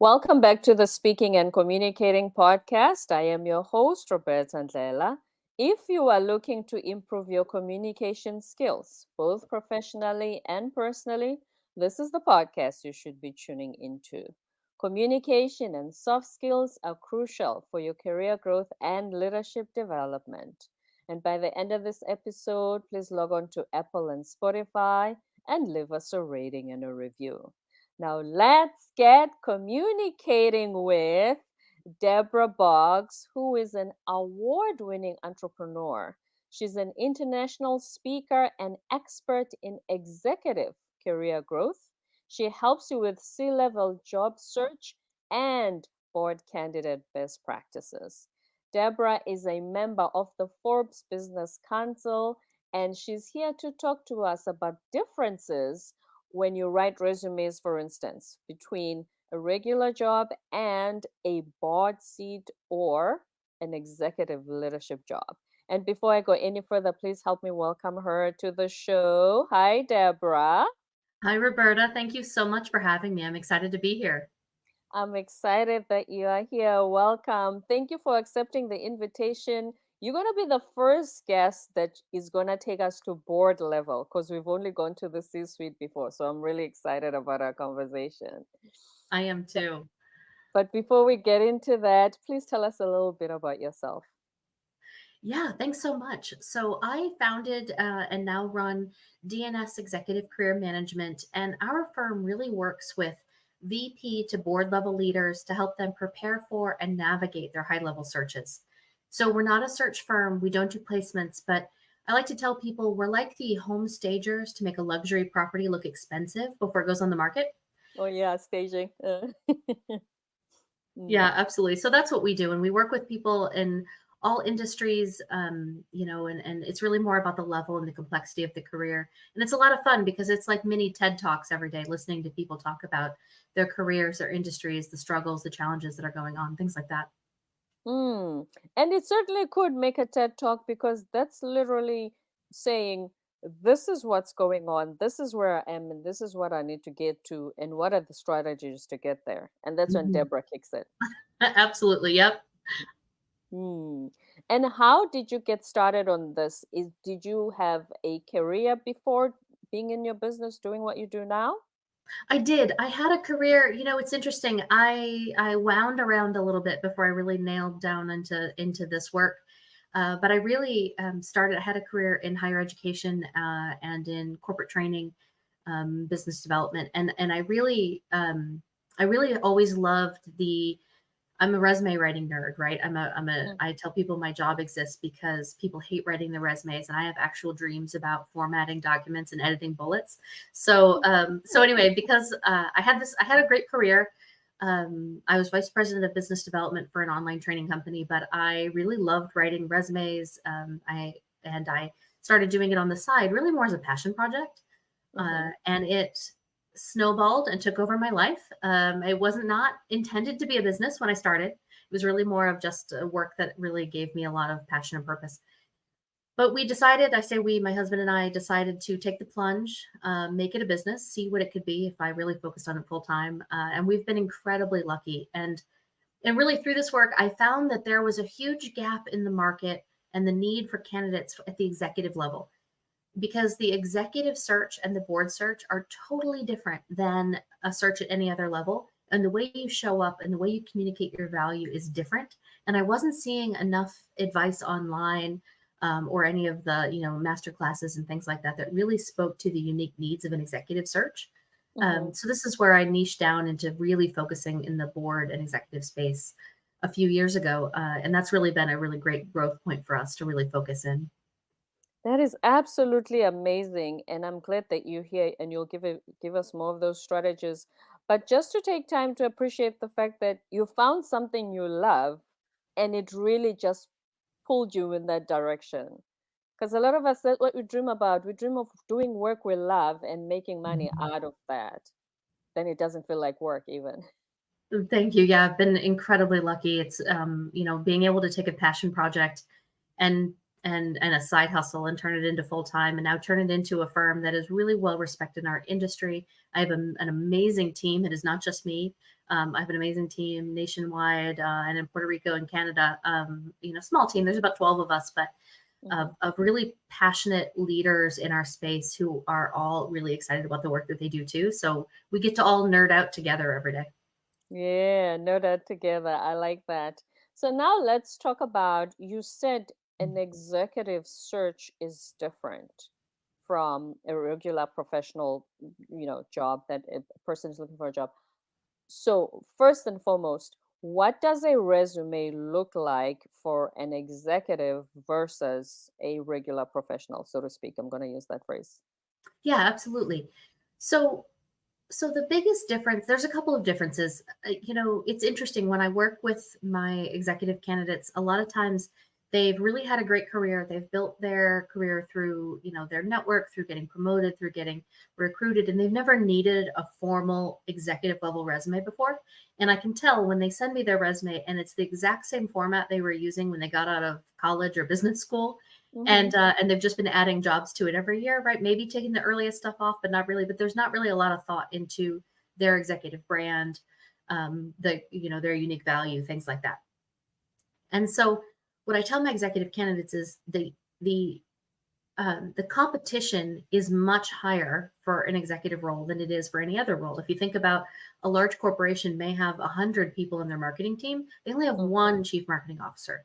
Welcome back to the Speaking and Communicating podcast. I am your host, Roberta Ndlela. If you are looking to improve your communication skills, both professionally and personally, this is the podcast you should be tuning into. Communication and soft skills are crucial for your career growth and leadership development. And by the end of this episode, please log on to Apple and Spotify and leave us a rating and a review. Now, let's get communicating with Debra Boggs, who is an award winning entrepreneur. She's an international speaker and expert in executive career growth. She helps you with C-level job search and board candidate best practices. Debra is a member of the Forbes Business Council, and she's here to talk to us about differences when you write resumes, for instance, between a regular job and a board seat or an executive leadership job. And before I go any further, please help me welcome her to the show. Hi, Debra. Hi, Roberta. Thank you so much for having me. I'm excited to be here. I'm excited that you are here. Welcome. Thank you for accepting the invitation. You're going to be the first guest that is going to take us to board level because we've only gone to the C suite before. So I'm really excited about our conversation. I am too. But before we get into that, please tell us a little bit about yourself. Yeah, thanks so much. So I founded and now run DNS Executive Career Management, and our firm really works with VP to board level leaders to help them prepare for and navigate their high level searches. So we're not a search firm, we don't do placements, but I like to tell people we're like the home stagers to make a luxury property look expensive before it goes on the market. Oh, yeah, staging. Yeah, Mm. absolutely. So that's what we do. And we work with people in all industries, and it's really more about the level and the complexity of the career. And it's a lot of fun because it's like mini TED Talks every day, listening to people talk about their careers, their industries, the struggles, the challenges that are going on, things like that. Mm. And it certainly could make a TED talk because that's literally saying, this is what's going on, this is where I am, and this is what I need to get to, and what are the strategies to get there. And that's when Mhm. Deborah kicks it. Absolutely. Yep. Hmm. And how did you get started on this? Did you have a career before being in your business, doing what you do now? I did. I had a career. It's interesting. I wound around a little bit before I really nailed down into this work. But I really started. I had a career in higher education and in corporate training, business development, and I really always loved the. I'm a resume writing nerd, right? Mm. I tell people my job exists because people hate writing their resumes, and I have actual dreams about formatting documents and editing bullets. So anyway, because I had a great career. I was vice president of business development for an online training company, but I really loved writing resumes. I started doing it on the side, really more as a passion project, Mm-hmm. and it snowballed and took over my life. It wasn't not intended to be a business when I started. It was really more of just a work that really gave me a lot of passion and purpose. But we decided, I say we, my husband and I decided to take the plunge, make it a business, see what it could be if I really focused on it full time. And we've been incredibly lucky. And really through this work, I found that there was a huge gap in the market and the need for candidates at the executive level because the executive search and the board search are totally different than a search at any other level. And the way you show up and the way you communicate your value is different. And I wasn't seeing enough advice online or any of the master classes and things like that that really spoke to the unique needs of an executive search. Mm-hmm. So this is where I niched down into really focusing in the board and executive space a few years ago, and that's really been a really great growth point for us to really focus in. That is absolutely amazing, and I'm glad that you're here and you'll give us more of those strategies. But just to take time to appreciate the fact that you found something you love, and it really just pulled you in that direction. Because a lot of us, that's what we dream about. We dream of doing work we love and making money Mhm. out of that. Then it doesn't feel like work even. Thank you. Yeah, I've been incredibly lucky. It's being able to take a passion project and and a side hustle and turn it into full time, and now turn it into a firm that is really well respected in our industry. I have an amazing team. It is not just me. I have an amazing team nationwide and in Puerto Rico and Canada. Small team. There's about 12 of us, but of really passionate leaders in our space who are all really excited about the work that they do too. So we get to all nerd out together every day. Yeah, know that together. I like that. So now let's talk about, you said an executive search is different from a regular professional, job that a person is looking for a job. So first and foremost, what does a resume look like for an executive versus a regular professional, so to speak? I'm going to use that phrase. Yeah, absolutely. So So the biggest difference, there's a couple of differences. It's interesting when I work with my executive candidates, a lot of times they've really had a great career. They've built their career through, their network, through getting promoted, through getting recruited, and they've never needed a formal executive level resume before. And I can tell when they send me their resume and it's the exact same format they were using when they got out of college or business school, Mm-hmm. and they've just been adding jobs to it every year, right? Maybe taking the earliest stuff off, but not really. But there's not really a lot of thought into their executive brand, their unique value, things like that. And so, what I tell my executive candidates is the competition is much higher for an executive role than it is for any other role. If you think about, a large corporation may have 100 people in their marketing team, they only have Mm-hmm. one chief marketing officer.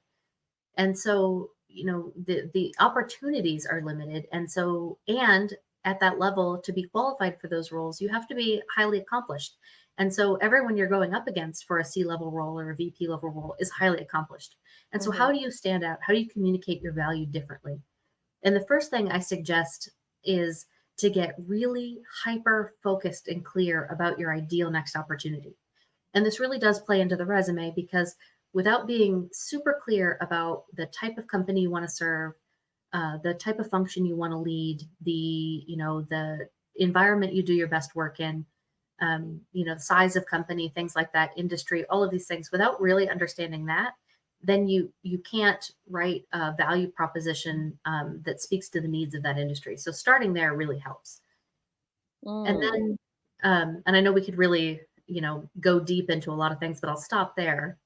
And so, the opportunities are limited. And at that level, to be qualified for those roles, you have to be highly accomplished. And so everyone you're going up against for a C-level role or a VP level role is highly accomplished. And so Mm-hmm. how do you stand out? How do you communicate your value differently? And the first thing I suggest is to get really hyper focused and clear about your ideal next opportunity. And this really does play into the resume, because without being super clear about the type of company you want to serve, the type of function you want to lead, the environment you do your best work in, the size of company, things like that, industry, all of these things, without really understanding that, then you can't write a value proposition that speaks to the needs of that industry. So starting there really helps. And Mm. then, and I know we could really, go deep into a lot of things, but I'll stop there.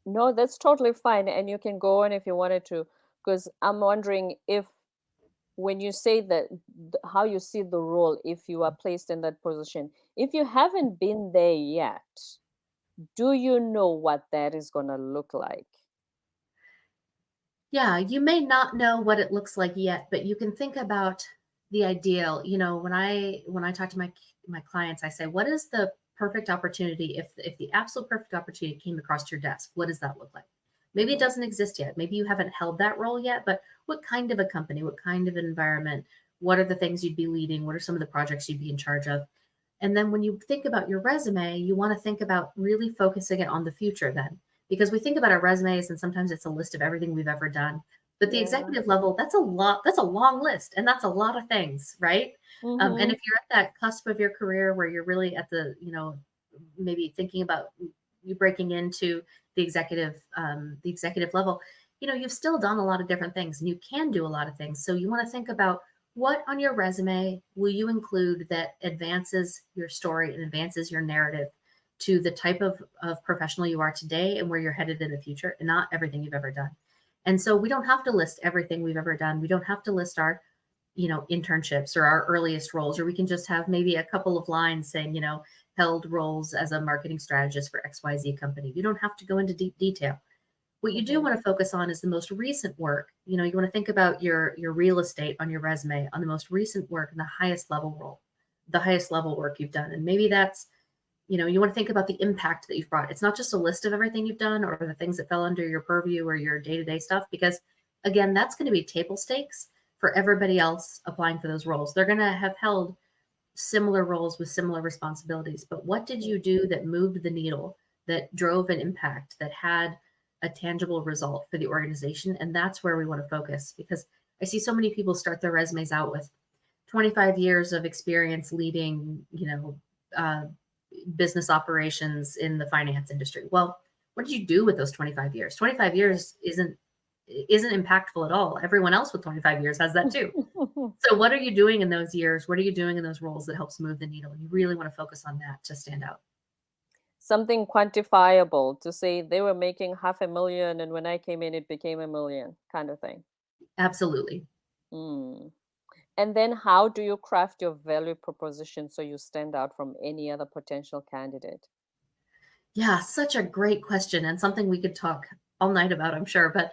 No, that's totally fine. And you can go on if you wanted to, because I'm wondering if, when you say that, how you see the role, if you are placed in that position, if you haven't been there yet, do you know what that is going to look like? Yeah, you may not know what it looks like yet, but you can think about the ideal. When I talk to my clients, I say, what is the perfect opportunity? If the absolute perfect opportunity came across your desk, what does that look like? Maybe it Mm-hmm. doesn't exist yet. Maybe you haven't held that role yet, but what kind of a company, what kind of environment, what are the things you'd be leading? What are some of the projects you'd be in charge of? And then when you think about your resume, you want to think about really focusing it on the future then, because we think about our resumes and sometimes it's a list of everything we've ever done. But the Yeah. executive level, that's a lot, that's a long list, and that's a lot of things, right? And Mm-hmm. if you're at that cusp of your career where you're really at the, maybe thinking about you breaking into the executive level, you've still done a lot of different things and you can do a lot of things. So you want to think about, what on your resume will you include that advances your story and advances your narrative to the type of professional you are today and where you're headed in the future, and not everything you've ever done. And so we don't have to list everything we've ever done. We don't have to list our, internships or our earliest roles, or we can just have maybe a couple of lines saying, held roles as a marketing strategist for XYZ company. You don't have to go into deep detail. What you do Mm-hmm. want to focus on is the most recent work. You want to think about your real estate on your resume, on the most recent work and the highest level role, the highest level work you've done. And maybe that's, you want to think about the impact that you've brought. It's not just a list of everything you've done or the things that fell under your purview or your day-to-day stuff, because again, that's going to be table stakes for everybody else applying for those roles. They're going to have held similar roles with similar responsibilities. But what did you do that moved the needle, that drove an impact, that had a tangible result for the organization? And that's where we want to focus, because I see so many people start their resumes out with 25 years of experience leading, business operations in the finance industry. Well, what did you do with those 25 years? 25 years isn't impactful at all. Everyone else with 25 years has that too. So what are you doing in those years? What are you doing in those roles that helps move the needle? You really want to focus on that to stand out. Something quantifiable to say they were making 500,000 and when I came in, it became 1 million kind of thing. Absolutely. Mm. And then how do you craft your value proposition so you stand out from any other potential candidate? Yeah, such a great question and something we could talk all night about, I'm sure. But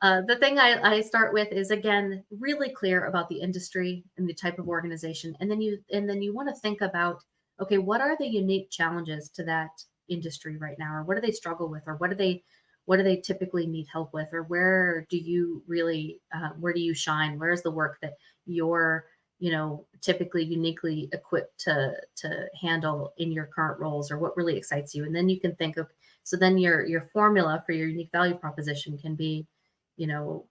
the thing I start with is, again, really clear about the industry and the type of organization, and then you want to think about, okay, what are the unique challenges to that industry right now, or what do they struggle with, or what do they typically need help with, or where do you really where do you shine? Where's the work that you're typically uniquely equipped to handle in your current roles, or what really excites you? And then you can think of, so then your formula for your unique value proposition can be, you know,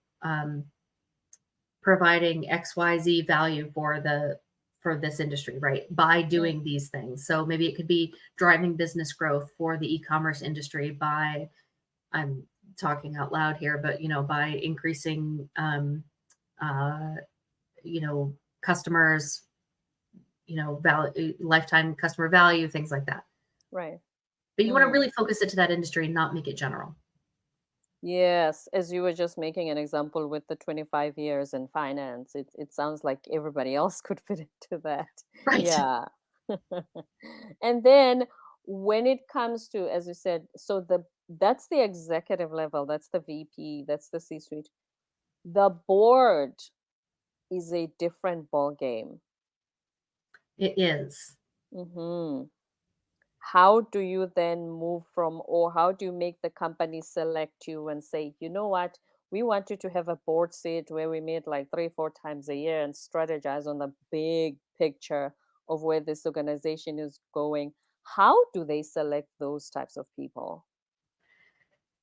providing XYZ value for this industry, right? By Mm. doing these things. So maybe it could be driving business growth for the e-commerce industry by, I'm talking out loud here, but by increasing uh, customers, value, lifetime customer value, things like that. Right. But you want to Mm. really focus it to that industry and not make it general. Yes, as you were just making an example with the 25 years in finance, it sounds like everybody else could fit into that. Right. Yeah. And then when it comes to, as you said, so that's the executive level, that's the VP, that's the C-suite. The board is a different ball game. It is. Hmm. How do you then move from, or how do you make the company select you and say, you know what, we want you to have a board seat where we meet like 3 4 times a year and strategize on the big picture of where this organization is going? How do they select those types of people?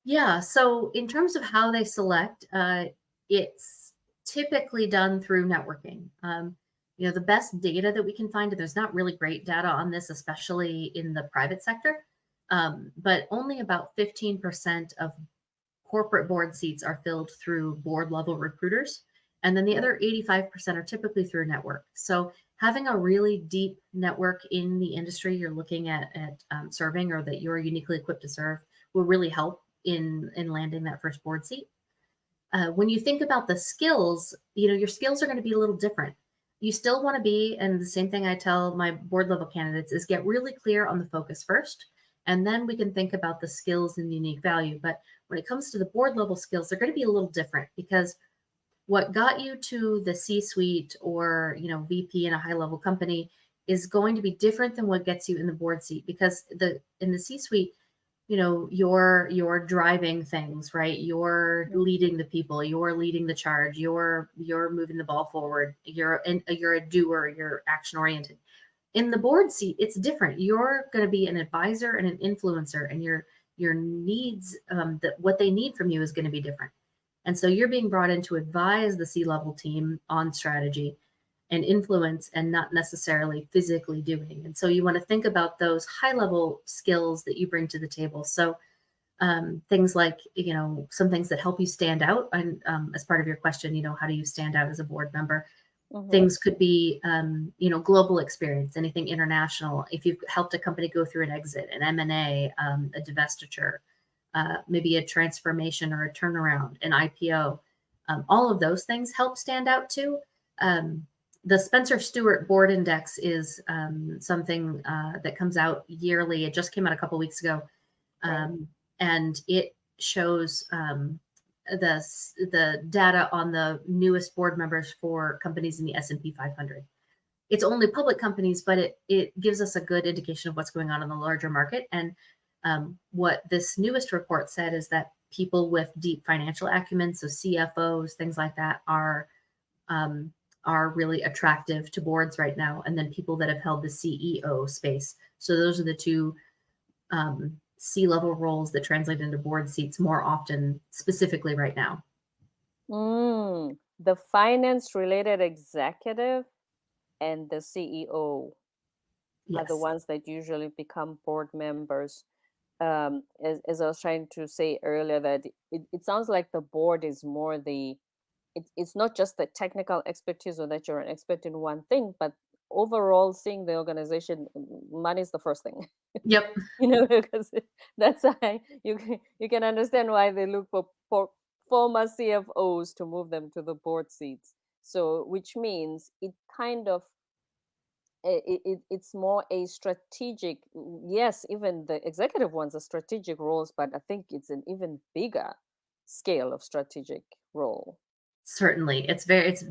Yeah. So, in terms of how they select, it's typically done through networking. The best data that we can find, and there's not really great data on this, especially in the private sector, but only about 15% of corporate board seats are filled through board level recruiters. And then the Right. other 85% are typically through network. So, having a really deep network in the industry you're looking at serving, or that you're uniquely equipped to serve, will really help in landing that first board seat. When you think about the skills, your skills are going to be a little different. You still want to be, and the same thing I tell my board level candidates is, get really clear on the focus first, and then we can think about the skills and unique value. But when it comes to the board level skills, they're going to be a little different, because what got you to the C-suite, or VP in a high level company, is going to be different than what gets you in the board seat, because in the C-suite, you're driving things, right? You're Mm. leading the people, you're leading the charge, you're moving the ball forward, you're a doer, you're action oriented. In the board seat, it's different. You're going to be an advisor and an influencer, and your needs, that what they need from you, is going to be different. And so you're being brought in to advise the C-level team on strategy and influence, and not necessarily physically doing. And so you want to think about those high level skills that you bring to the table. So things like, some things that help you stand out. And as part of your question, how do you stand out as a board member? Hmm. Things could be, global experience, anything international. If you've helped a company go through an exit, an M&A, a divestiture, maybe a transformation or a turnaround, an IPO, all of those things help stand out too. Um, the Spencer Stewart Board Index is something that comes out yearly. It just came out a couple weeks ago, Right. and it shows the data on the newest board members for companies in the S&P 500. It's only public companies, but it gives us a good indication of what's going on in the larger market. And what this newest report said is that people with deep financial acumen, so CFOs, things like that, um, are really attractive to boards right now. And then people that have held the CEO space. So those are the two C-level roles that translate into board seats more often, specifically right now. The finance related executive and the CEO are the Yes. ones that usually become board members. as I was trying to say earlier, that it sounds like the board is more it's not just the technical expertise or that you're an expert in one thing, but overall seeing the organization, money is the first thing. Yep. Because that's why you can understand why they look for former CFOs to move them to the board seats. So, which means it kind of it's more a strategic, yes, even the executive ones are strategic roles, but I think it's an even bigger scale of strategic role. Certainly. It's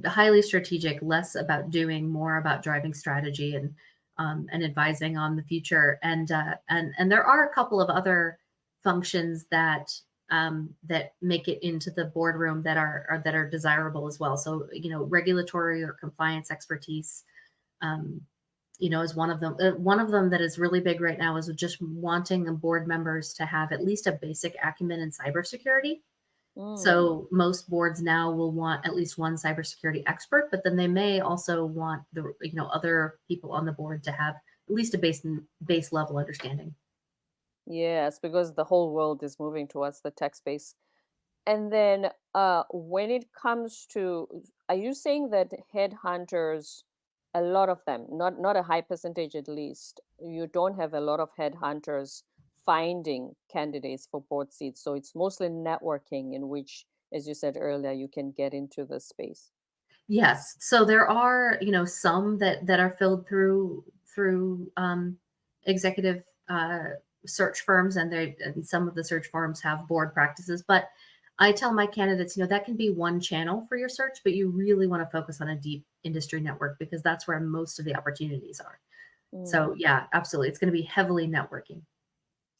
highly strategic, less about doing, more about driving strategy and advising on the future. And there are a couple of other functions that make it into the boardroom that are desirable as well. So, regulatory or compliance expertise, um, is one of them. One of them that is really big right now is just wanting the board members to have at least a basic acumen in cybersecurity. Mm. So most boards now will want at least one cybersecurity expert, but then they may also want the other people on the board to have at least a base level understanding. Yes, because the whole world is moving towards the tech space. And then when it comes to, are you saying that headhunters, a lot of them, not a high percentage at least, you don't have a lot of headhunters finding candidates for board seats. So it's mostly networking in which, as you said earlier, you can get into the space. Yes. So there are, some that are filled through executive search firms, and some of the search firms have board practices. But I tell my candidates, that can be one channel for your search, but you really want to focus on a deep industry network because that's where most of the opportunities are. So Mm. yeah, absolutely, it's going to be heavily networking.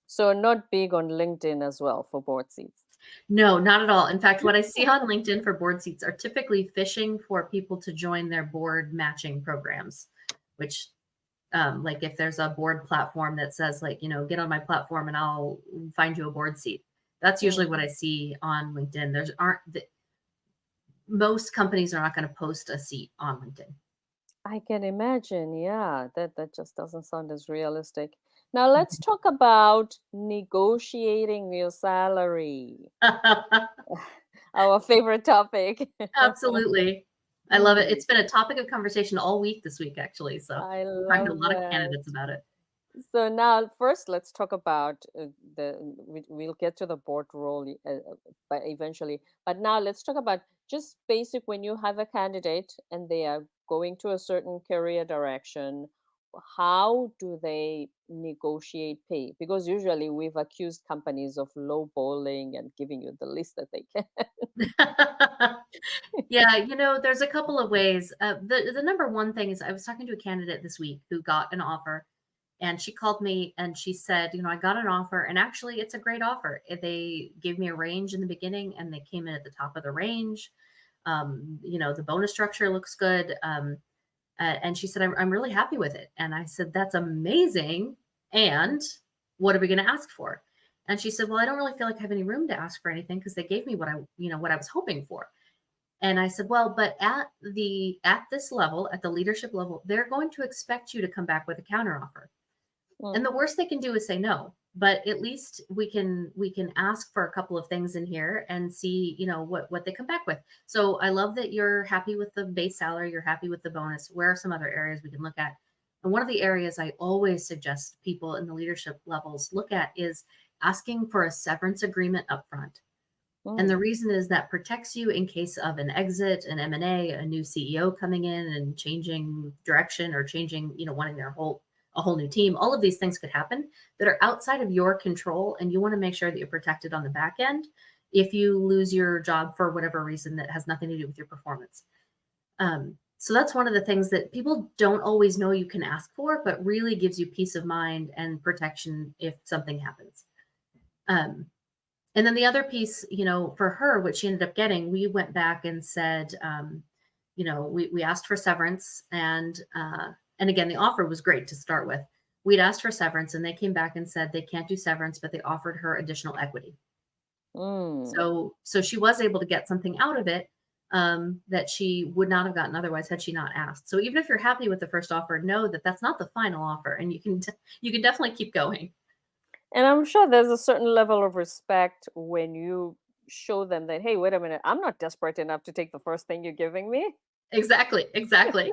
So not big on LinkedIn as well for board seats. No, not at all. In fact, what I see on LinkedIn for board seats are typically fishing for people to join their board matching programs, which, like if there's a board platform that says, like, get on my platform and I'll find you a board seat. That's usually what Mm. I see on LinkedIn. Most companies are not going to post a seat on LinkedIn. I can imagine. Yeah, that just doesn't sound as realistic. Now let's talk about negotiating your salary. Our favorite topic. Absolutely. I love it. Mm, It's been a topic of conversation all week this week, actually. So I I'm talking to a love lot of it. candidates about it. So now, first, let's talk about we'll get to the board role, but eventually. But now, let's talk about just basic when you have a candidate and they are going to a certain career direction. How do they negotiate pay? Because usually we've accused companies of lowballing and giving you the least that they can. Yeah, there's a couple of ways. The number one thing is I was talking to a candidate this week who got an offer, and she called me and she said, I got an offer, and actually, it's a great offer. They gave me a range in the beginning, and they came in at the top of the range. The bonus structure looks good. And she said, I'm really happy with it. And I said, that's amazing. And what are we going to ask for? And she said, well, I don't really feel like I have any room to ask for anything because they gave me what I was hoping for. And I said, well, but at this level, at the leadership level, they're going to expect you to come back with a counteroffer. And Mm. the worst they can do is say no. But at least we can ask for a couple of things in here and see, what they come back with. So I love that you're happy with the base salary, you're happy with the bonus. Where are some other areas we can look at? And one of the areas I always suggest people in the leadership levels look at is asking for a severance agreement upfront. And the Mm. reason is that protects you in case of an exit, an M&A, a new CEO coming in and changing direction or changing, wanting a whole new team. All of these things could happen that are outside of your control, and you want to make sure that you're protected on the back end if you lose your job for whatever reason that has nothing to do with your performance. So that's one of the things that people don't always know you can ask for, but really gives you peace of mind and protection if something happens. Um, and then the other piece, for her, what she ended up getting, we went back and said, we asked for severance, and again, the offer was great to start with. We'd asked for severance, and they came back and said they can't do severance, but they offered her additional equity. Mm. So she was able to get something out of it that she would not have gotten otherwise had she not asked. So even if you're happy with the first offer, know that that's not the final offer, and you can definitely keep going. And I'm sure there's a certain level of respect when you show them that, hey, wait a minute, I'm not desperate enough to take the first thing you're giving me. Exactly, exactly.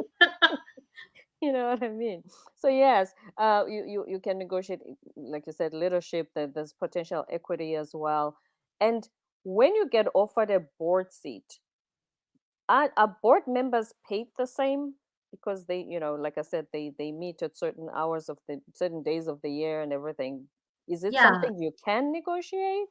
You know what I mean? So yes, you can negotiate, like you said, leadership. That there's potential equity as well. And when you get offered a board seat, are board members paid the same? Because they, like I said, they meet at certain hours of the certain days of the year and everything. Is it Yeah, something you can negotiate?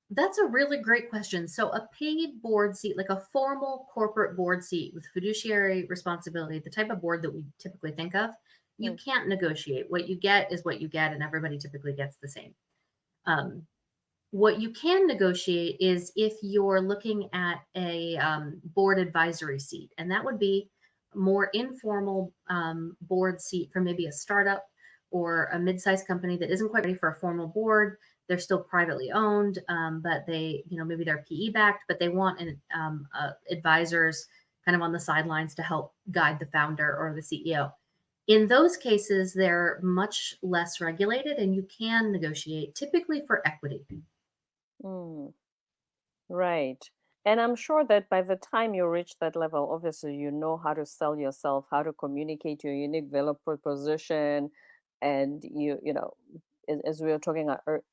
that's a really great question. So, a paid board seat, like a formal corporate board seat with fiduciary responsibility, the type of board that we typically think of, you Hmm. can't negotiate. What you get is what you get, and everybody typically gets the same. Um, what you can negotiate is if you're looking at a board advisory seat, and that would be a more informal board seat for maybe a startup or a mid-sized company that isn't quite ready for a formal board. They're still privately owned, but they, maybe they're PE backed, but they want advisors kind of on the sidelines to help guide the founder or the CEO. In those cases, they're much less regulated and you can negotiate typically for equity. Mm, right. And I'm sure that by the time you reach that level, obviously you know how to sell yourself, how to communicate your unique value proposition, and as we were talking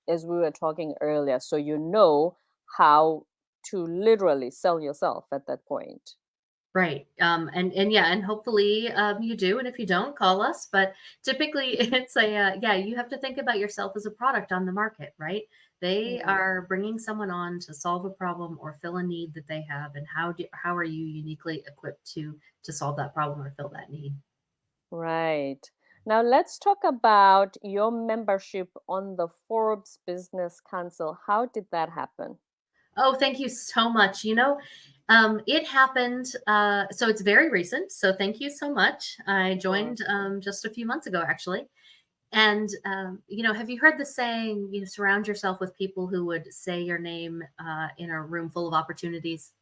as we were talking earlier, so you know how to literally sell yourself at that point. Right. And yeah, and hopefully you do. And if you don't, call us. But typically, it's yeah, you have to think about yourself as a product on the market, right? They Mhm. are bringing someone on to solve a problem or fill a need that they have, and how are you uniquely equipped to solve that problem or fill that need? Right. Now let's talk about your membership on the Forbes Business Council. How did that happen? Oh, thank you so much. It happened. So it's very recent. So thank you so much. I Sure. joined just a few months ago, actually. And have you heard the saying, surround yourself with people who would say your name in a room full of opportunities?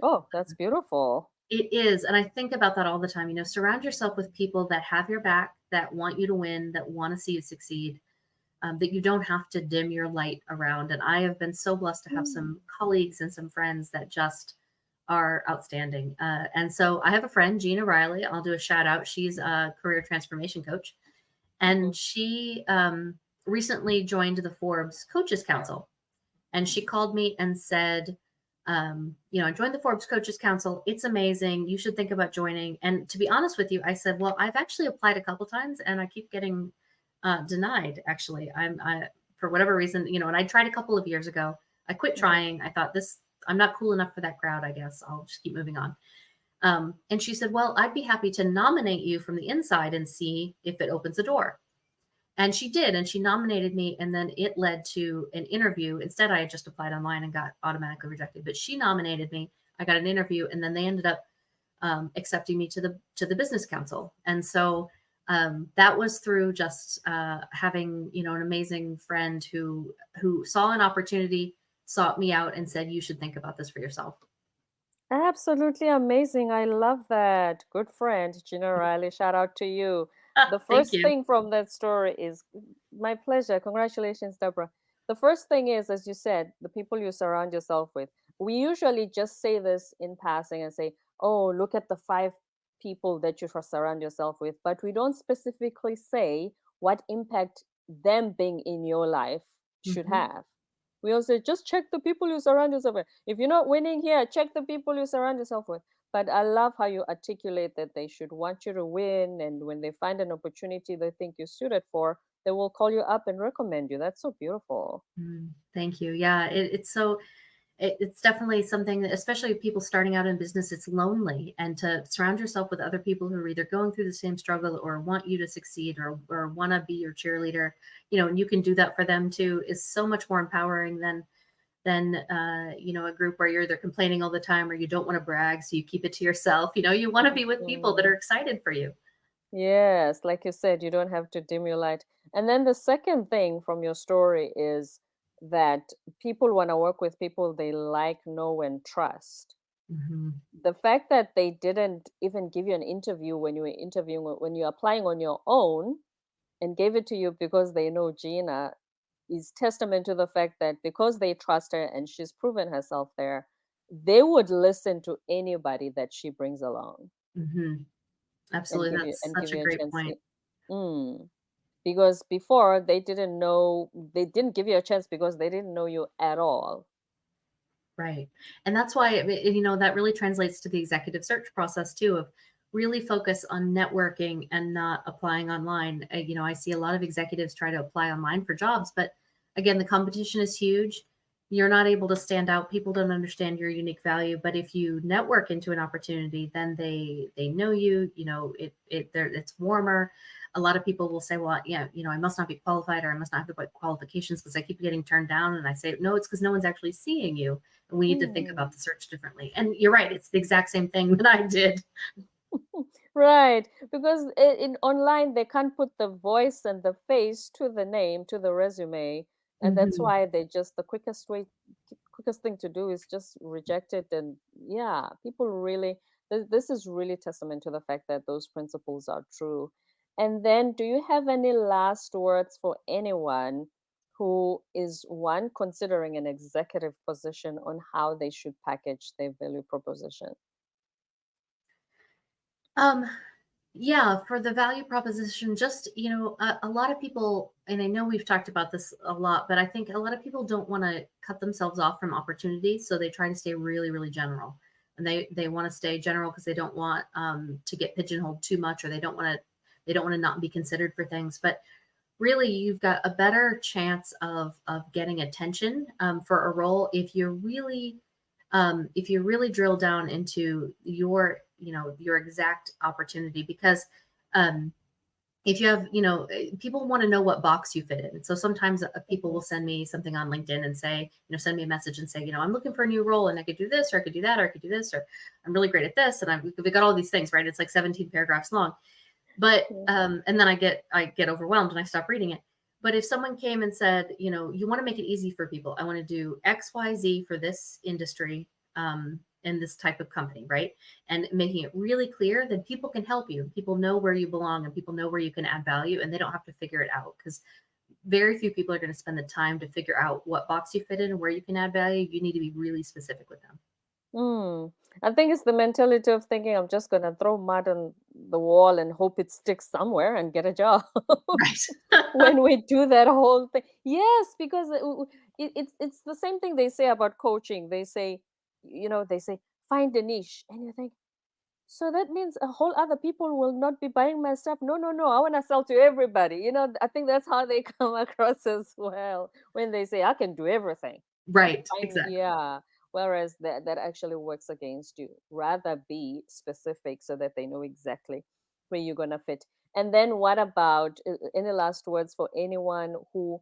Oh, that's beautiful. It is. And I think about that all the time. Surround yourself with people that have your back, that want you to win, that want to see you succeed, that you don't have to dim your light around. And I have been so blessed to have Mm. some colleagues and some friends that just are outstanding. And so I have a friend, Gina Riley. I'll do a shout out. She's a career transformation coach, and Mhm. she recently joined the Forbes Coaches Council. And she called me and said, I joined the Forbes Coaches Council. It's amazing. You should think about joining. And to be honest with you, I said, well, I've actually applied a couple times and I keep getting denied. Actually, for whatever reason, and I tried a couple of years ago. I quit Mhm. trying. I thought I'm not cool enough for that crowd. I guess I'll just keep moving on. And she said, well, I'd be happy to nominate you from the inside and see if it opens a door. And she did, and she nominated me, and then it led to an interview. Instead, I had just applied online and got automatically rejected. But she nominated me. I got an interview, and then they ended up accepting me to the business council. And so that was through just having an amazing friend who saw an opportunity, sought me out, and said, "You should think about this for yourself." Absolutely amazing. I love that. Good friend, Gina Riley. Shout out to you. The Thank first you. thing from that story is my pleasure. Congratulations, Deborah. The first thing is, as you said, the people you surround yourself with. We usually just say this in passing and say, oh, look at the 5 people that you surround yourself with, but we don't specifically say what impact them being in your life should Hmm. have. We also just check the people you surround yourself with. If you're not winning here, check the people you surround yourself with. But I love how you articulate that they should want you to win. And when they find an opportunity they think you're suited for, they will call you up and recommend you. That's so beautiful. Thank you. Yeah, it's definitely something that, especially people starting out in business, it's lonely. And to surround yourself with other people who are either going through the same struggle or want you to succeed or want to be your cheerleader, and you can do that for them too, is so much more empowering than a group where you're either complaining all the time or you don't want to brag, so you keep it to yourself. You want to be with people that are Mhm. excited for you. Yes, like you said, you don't have to dim your light. And then the second thing from your story is that people want to work with people they like, know, and trust. Hmm. The fact that they didn't even give you an interview when you were interviewing, when you're applying on your own, and gave it to you because they know Gina, is testament to the fact that because they trust her and she's proven herself there, they would listen to anybody that she brings along Hmm. Absolutely. That's and such give a you a great chance. point. Mm. Because before they didn't give you a chance because they didn't know you at all. Right. And that's why, that really translates to the executive search process too, of really focus on networking and not applying online. I see a lot of executives try to apply online for jobs, but again, the competition is huge. You're not able to stand out. People don't understand your unique value. But if you network into an opportunity, then they know you. It's warmer. A lot of people will say, well, yeah, I must not be qualified, or I must not have the right qualifications because I keep getting turned down. And I say, no, it's because no one's actually seeing you. And we need to think about Mm. the search differently. And you're right, it's the exact same thing that I did. Right, because in online they can't put the voice and the face to the name, to the resume, and that's Hmm. why they just the quickest thing to do is just reject it. And yeah, people really, this is really testament to the fact that those principles are true. And then, do you have any last words for anyone who is one considering an executive position on how they should package their value proposition? Um, yeah, for the value proposition, just, a lot of people, and I know we've talked about this a lot, but I think a lot of people don't want to cut themselves off from opportunities. So they try to stay really, really general. And they want to stay general because they don't want to get pigeonholed too much, or they don't want to not be considered for things. But really, you've got a better chance of getting attention for a role if you really drill down into your exact opportunity. Because um, if you have, people want to know what box you fit in. So sometimes people will send me something on LinkedIn and say, send me a message and say, I'm looking for a new role and I could do this, or I could do that, or I could do this, or I'm really great at this, and we got all these things, right? It's like 17 paragraphs long. But and then I get overwhelmed and I stop reading it. But if someone came and said, you want to make it easy for people, I want to do XYZ for this industry, in this type of company, right? And making it really clear, then people can help you. People know where you belong and people know where you can add value, and they don't have to figure it out, because very few people are going to spend the time to figure out what box you fit in and where you can add value. You need to be really specific with them. Mm. I think it's the mentality of thinking I'm just gonna throw mud on the wall and hope it sticks somewhere and get a job. Right. When we do that whole thing, yes, because it's the same thing they say about coaching. They say, they say find a niche, and you think, so that means a whole other people will not be buying my stuff. No, no, no. I want to sell to everybody. I think that's how they come across as well when they say I can do everything. Right. Fine, Exactly. yeah. Whereas that actually works against you. Rather be specific so that they know exactly where you're gonna fit. And then what about any last words for anyone who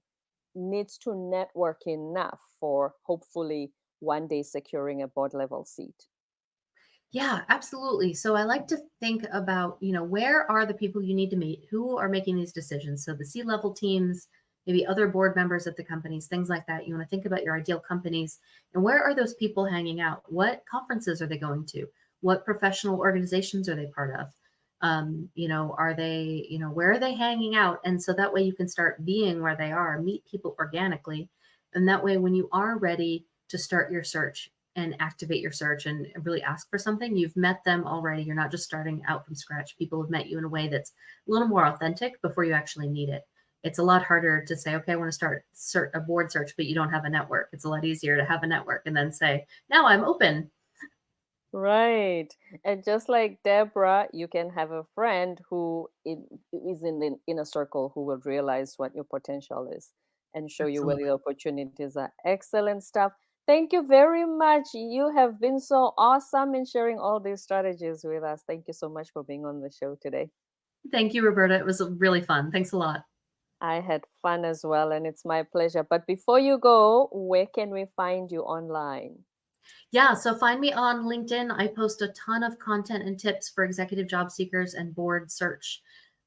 needs to network enough for hopefully one day securing a board level seat? Yeah, absolutely. So I like to think about, where are the people you need to meet? Who are making these decisions? So the C-level teams, maybe other board members at the companies, things like that. You want to think about your ideal companies and where are those people hanging out? What conferences are they going to? What professional organizations are they part of? Are they, where are they hanging out? And so that way you can start being where they are, meet people organically. And that way, when you are ready to start your search and activate your search and really ask for something, you've met them already. You're not just starting out from scratch. People have met you in a way that's a little more authentic before you actually need it. It's a lot harder to say, okay, I want to start a board search, but you don't have a network. It's a lot easier to have a network and then say, now I'm open. Right. And just like Deborah, you can have a friend who is in the inner circle who will realize what your potential is and show you where the Absolutely. opportunities are. Excellent stuff. Thank you very much. You have been so awesome in sharing all these strategies with us. Thank you so much for being on the show today. Thank you, Roberta. It was really fun. Thanks a lot. I had fun as well, and it's my pleasure. But before you go, where can we find you online? Yeah, so find me on LinkedIn. I post a ton of content and tips for executive job seekers and board search,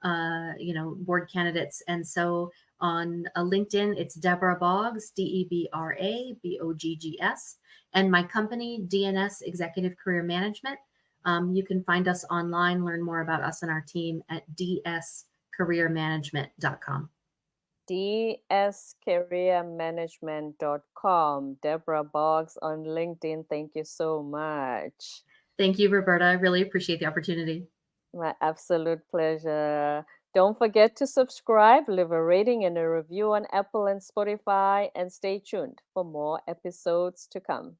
board candidates. And so on LinkedIn, it's Debra Boggs, DebraBoggs. And my company, DNS Executive Career Management. You can find us online, learn more about us and our team at dscareermanagement.com. dscareermanagement.com. Debra Boggs on LinkedIn. Thank you so much. Thank you, Roberta. I really appreciate the opportunity. My absolute pleasure. Don't forget to subscribe, leave a rating and a review on Apple and Spotify, and stay tuned for more episodes to come.